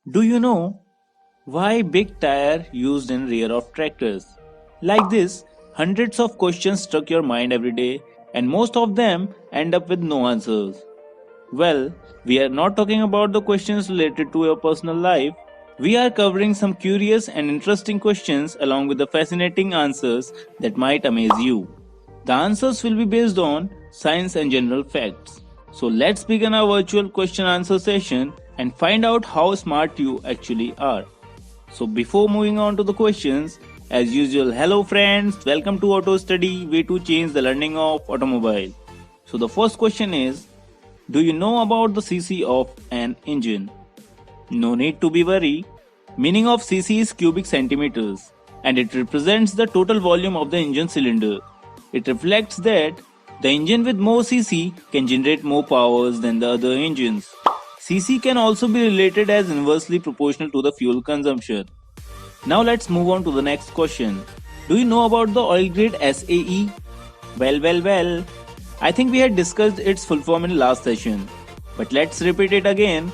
Do you know why big tire used in rear of tractors? Like this, hundreds of questions struck your mind every day and most of them end up with no answers. Well, we are not talking about the questions related to your personal life. We are covering some curious and interesting questions along with the fascinating answers that might amaze you. The answers will be based on science and general facts. So let's begin our virtual question answer session and find out how smart you actually are. So before moving on to the questions, as usual, hello friends, welcome to Auto Study, way to change the learning of automobile. So the first question is, do you know about the cc of an engine? No need to be worried. Meaning of cc is cubic centimeters and it represents the total volume of the engine cylinder. It reflects that the engine with more cc can generate more powers than the other engines. Cc can also be related as inversely proportional to the fuel consumption. Now let's move on to the next question. Do you know about the oil grade SAE? Well. I think we had discussed its full form in last session. But let's repeat it again.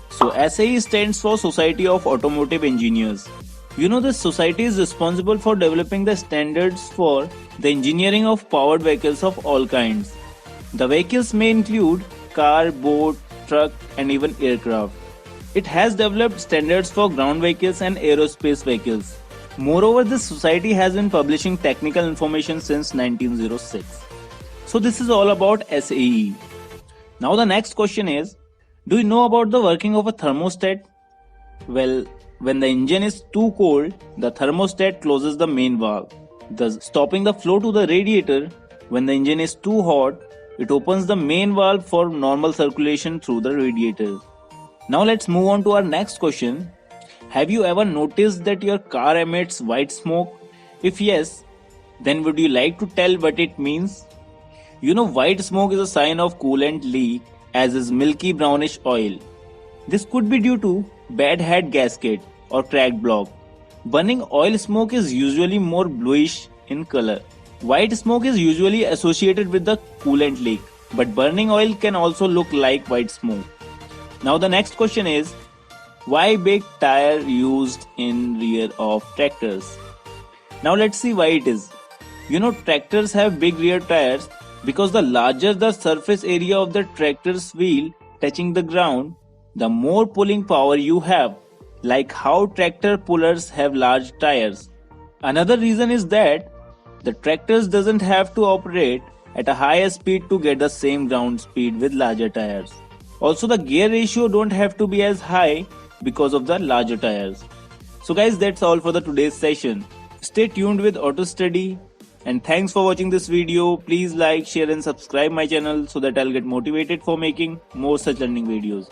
So SAE stands for Society of Automotive Engineers. You know, this society is responsible for developing the standards for the engineering of powered vehicles of all kinds. The vehicles may include car, boat, truck, and even aircraft. It has developed standards for ground vehicles and aerospace vehicles. Moreover, this society has been publishing technical information since 1906. So this is all about SAE. Now the next question is, do you know about the working of a thermostat? Well, when the engine is too cold, the thermostat closes the main valve, thus stopping the flow to the radiator. When the engine is too hot, it opens the main valve for normal circulation through the radiator. Now let's move on to our next question. Have you ever noticed that your car emits white smoke? If yes, then would you like to tell what it means? You know, white smoke is a sign of coolant leak, as is milky brownish oil. This could be due to bad head gasket or cracked block. Burning oil smoke is usually more bluish in color. White smoke is usually associated with the coolant leak, but burning oil can also look like white smoke. Now the next question is, why big tire used in rear of tractors? Now let's see why it is. You know, tractors have big rear tires because the larger the surface area of the tractor's wheel touching the ground, the more pulling power you have, like how tractor pullers have large tires. Another reason is that the tractors doesn't have to operate at a higher speed to get the same ground speed with larger tires. Also, the gear ratio don't have to be as high because of the larger tires. So guys, that's all for the today's session. Stay tuned with Auto Study and thanks for watching this video. Please like, share and subscribe my channel so that I'll get motivated for making more such learning videos.